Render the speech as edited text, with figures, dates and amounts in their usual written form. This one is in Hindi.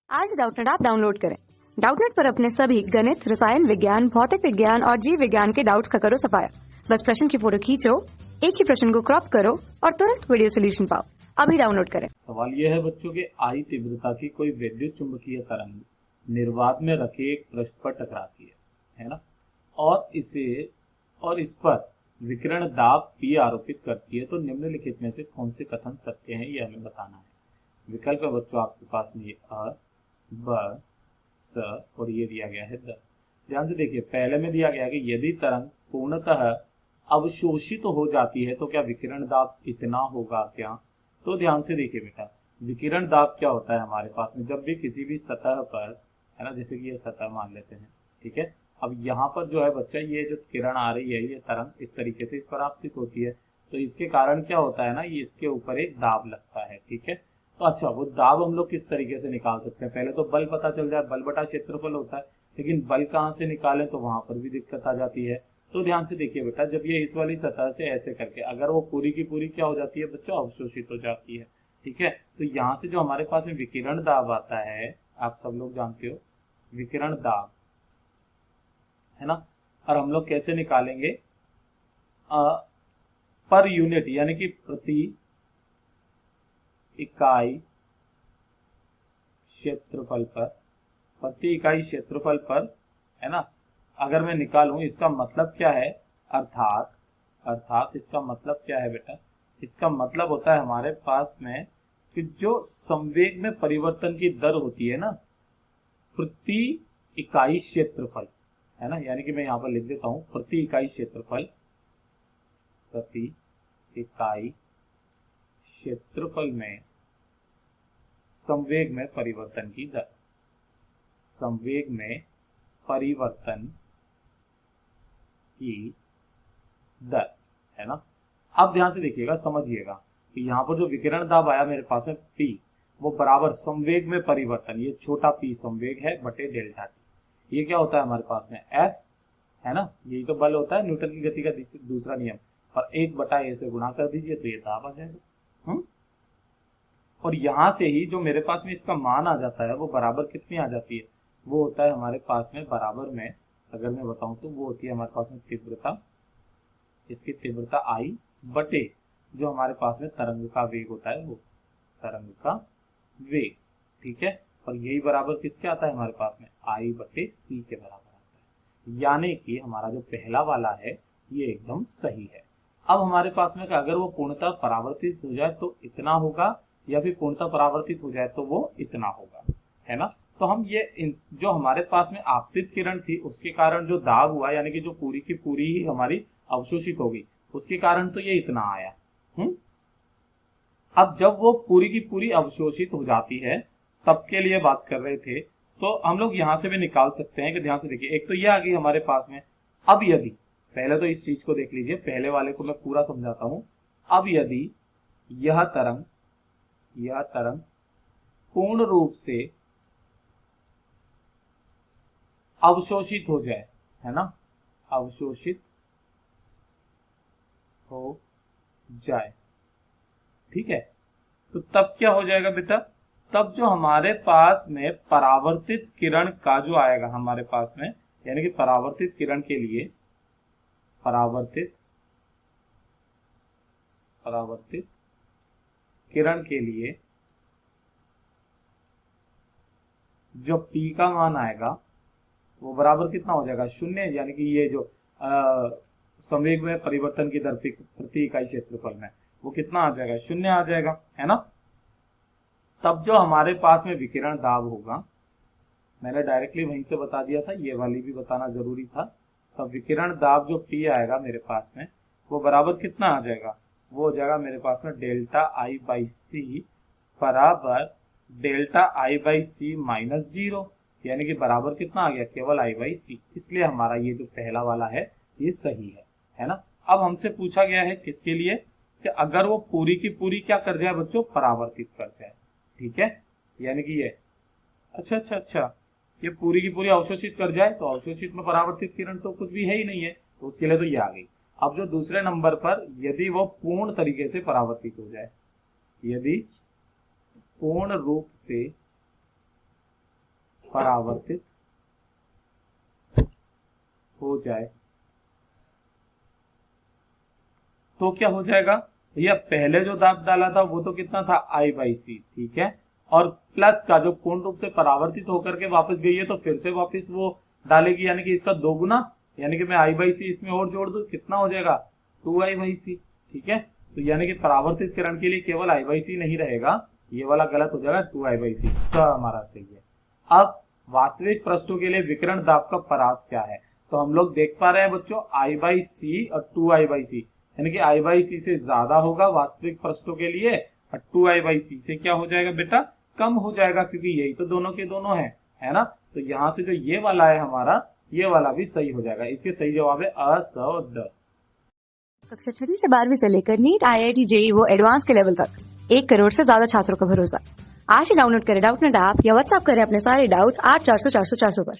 आज डाउटनेट ऐप डाउनलोड करें। डाउटनेट पर अपने सभी गणित, रसायन विज्ञान, भौतिक विज्ञान और जीव विज्ञान के डाउट्स का करो सफाया। बस प्रश्न की फोटो खींचो, एक ही प्रश्न को क्रॉप करो और तुरंत वीडियो सोल्यूशन पाओ। अभी डाउनलोड करें। सवाल यह है बच्चों के आई तीव्रता की कोई विद्युत चुंबकीय तरंग निर्वात में रखे एक पृष्ठ पर टकराती है ना, और इस पर विकिरण दाब P आरोपित करती है, तो निम्नलिखित में से कौन से कथन सत्य हैं ये हमें बताना है। विकल्प है बच्चों आपके पास में अ, ब, स और ये दिया गया है द। ध्यान से देखिए, पहले में दिया गया है कि यदि तरंग पूर्णतः अवशोषित हो जाती है तो क्या विकिरण दाब इतना होगा क्या। तो ध्यान से देखिए बेटा, विकिरण दाब क्या होता है हमारे पास में, जब भी किसी भी सतह पर, है ना, जैसे कि ये सतह मान लेते हैं, ठीक है। अब यहाँ पर जो है बच्चा, ये जो किरण आ रही है, ये तरंग इस तरीके से इस पर आपतित होती है, तो इसके कारण क्या होता है ना, ये इसके ऊपर एक दाब लगता है, ठीक है। तो अच्छा, वो दाब हम लोग किस तरीके से निकाल सकते हैं, पहले तो बल पता चल जाए, बल बटा क्षेत्रफल होता है, लेकिन बल कहाँ से निकालें तो वहां पर भी दिक्कत आ जाती है। तो ध्यान से देखिए बेटा, जब ये इस वाली सतह से ऐसे करके अगर वो पूरी की पूरी क्या हो जाती है बच्चों, अवशोषित हो जाती है, ठीक है। तो यहाँ से जो हमारे पास में विकिरण दाब आता है, आप सब लोग जानते हो विकिरण दाब, है ना, और हम लोग कैसे निकालेंगे, पर यूनिट यानी कि प्रति इकाई क्षेत्रफल पर, प्रति इकाई क्षेत्रफल पर, है ना, अगर मैं निकालूं, इसका मतलब क्या है, अर्थात इसका मतलब क्या है बेटा, इसका मतलब होता है हमारे पास में कि जो संवेग में परिवर्तन की दर होती है ना, प्रति इकाई क्षेत्रफल, है ना, यानी कि मैं यहां पर लिख देता हूं प्रति इकाई क्षेत्रफल, प्रति इकाई क्षेत्रफल में संवेग में परिवर्तन की दर, संवेग में परिवर्तन की दर, है ना। अब ध्यान से देखिएगा, समझिएगा कि यहाँ पर जो विकिरण दाब आया मेरे पास में P, वो बराबर संवेग में परिवर्तन, ये छोटा p संवेग है बटे डेल्टा t, ये क्या होता है हमारे पास में F, है ना, यही तो बल होता है, न्यूटन की गति का दूसरा नियम, और 1/a से गुणा कर दीजिए तो ये दाब आ जाएगा। और यहां से ही जो मेरे पास में इसका मान आ जाता है, वो बराबर कितनी आ जाती है, वो होता है हमारे पास में बराबर में, अगर मैं बताऊं तो वो होती है हमारे पास में तीव्रता, इसकी तीव्रता I बटे जो हमारे पास में तरंग का वेग होता है, वो तरंग का वेग, ठीक है। और यही बराबर किसके आता है हमारे पास में, I बटे C के बराबर आता है, यानी कि हमारा जो पहला वाला है ये एकदम सही है। अब हमारे पास में अगर वो पूर्णतः परावर्तित हो जाए तो इतना होगा, या फिर पूर्णतः परावर्तित हो जाए तो वो इतना होगा, है ना। तो हम ये जो हमारे पास में आपतित किरण थी उसके कारण जो दाब हुआ, यानी कि जो पूरी की पूरी ही हमारी अवशोषित होगी, उसके कारण तो ये इतना आया। अब जब वो पूरी की पूरी अवशोषित हो जाती है तब के लिए बात कर रहे थे, तो हम लोग यहां से भी निकाल सकते हैं कि ध्यान से देखिए, एक तो ये आ गई हमारे पास में। अब यदि, पहले तो इस चीज को देख लीजिए, पहले वाले को मैं पूरा समझाता हूं। अब यदि यह तरंग पूर्ण रूप से अवशोषित हो जाए, है ना, अवशोषित हो जाए, ठीक है, तो तब क्या हो जाएगा बेटा, तब जो हमारे पास में परावर्तित किरण का जो आएगा हमारे पास में, यानी कि परावर्तित किरण के लिए, परावर्तित किरण के लिए जो P का मान आएगा वो बराबर कितना हो जाएगा, 0, यानी कि ये जो संवेग में परिवर्तन की दर प्रति इकाई क्षेत्रफल में वो कितना आ जाएगा, 0 आ जाएगा, है ना। तब जो हमारे पास में विकिरण दाब होगा, मैंने डायरेक्टली वहीं से बता दिया था, ये वाली भी बताना जरूरी था। तब विकिरण दाब जो P आएगा मेरे पास में, वो बराबर कितना आ जाएगा, वो हो जाएगा मेरे पास में डेल्टा I बाई सी बराबर delta I by C minus 0, यानी कि बराबर कितना आ गया, केवल I बाई सी। इसलिए हमारा ये जो पहला वाला है ये सही है ना। अब हमसे पूछा गया है किसके लिए, कि अगर वो पूरी की पूरी क्या कर जाए बच्चों, परावर्तित कर जाए, ठीक है, यानी कि ये अच्छा, ये पूरी की पूरी अवशोषित कर जाए, तो अवशोषित में परावर्तित किरण तो कुछ भी है ही नहीं है, तो उसके लिए तो ये आ गई। अब जो दूसरे नंबर पर, यदि वो पूर्ण तरीके से परावर्तित हो जाए, यदि पूर्ण रूप से परावर्तित हो जाए तो क्या हो जाएगा भैया, पहले जो दाब डाला था वो तो कितना था I/C, ठीक है, और प्लस का जो पूर्ण रूप से परावर्तित होकर के वापस गई है तो फिर से वापस वो डालेगी, यानी कि इसका 2 गुना, यानी कि मैं I/C इसमें और जोड़ दूं, कितना हो जाएगा 2I/C, ठीक है। तो यानी कि परावर्तित किरण के लिए केवल I/C नहीं रहेगा, ये वाला गलत हो जाएगा, 2I/C हमारा सही है। अब वास्तविक पृष्ठों के लिए विकिरण दाब का परास क्या है, तो हम लोग देख पा रहे हैं बच्चों I/C और 2I/C, यानी कि I/C से ज्यादा होगा वास्तविक पृष्ठों के लिए और 2I/C से क्या हो जाएगा बेटा, कम हो जाएगा, क्योंकि यही तो दोनों के दोनों है ना। तो यहाँ से जो ये वाला है हमारा, ये वाला भी सही हो जाएगा। इसके सही जवाब है अ, स और द। कक्षा 6वीं से 12वीं से लेकर नीट, IIT, JEE वो एडवांस के लेवल तक 1 करोड़ से ज्यादा छात्रों का भरोसा। आज ही डाउनलोड करें डाउटनेट ऐप या व्हाट्सएप करें अपने सारे डाउट्स 8400 400 400 पर।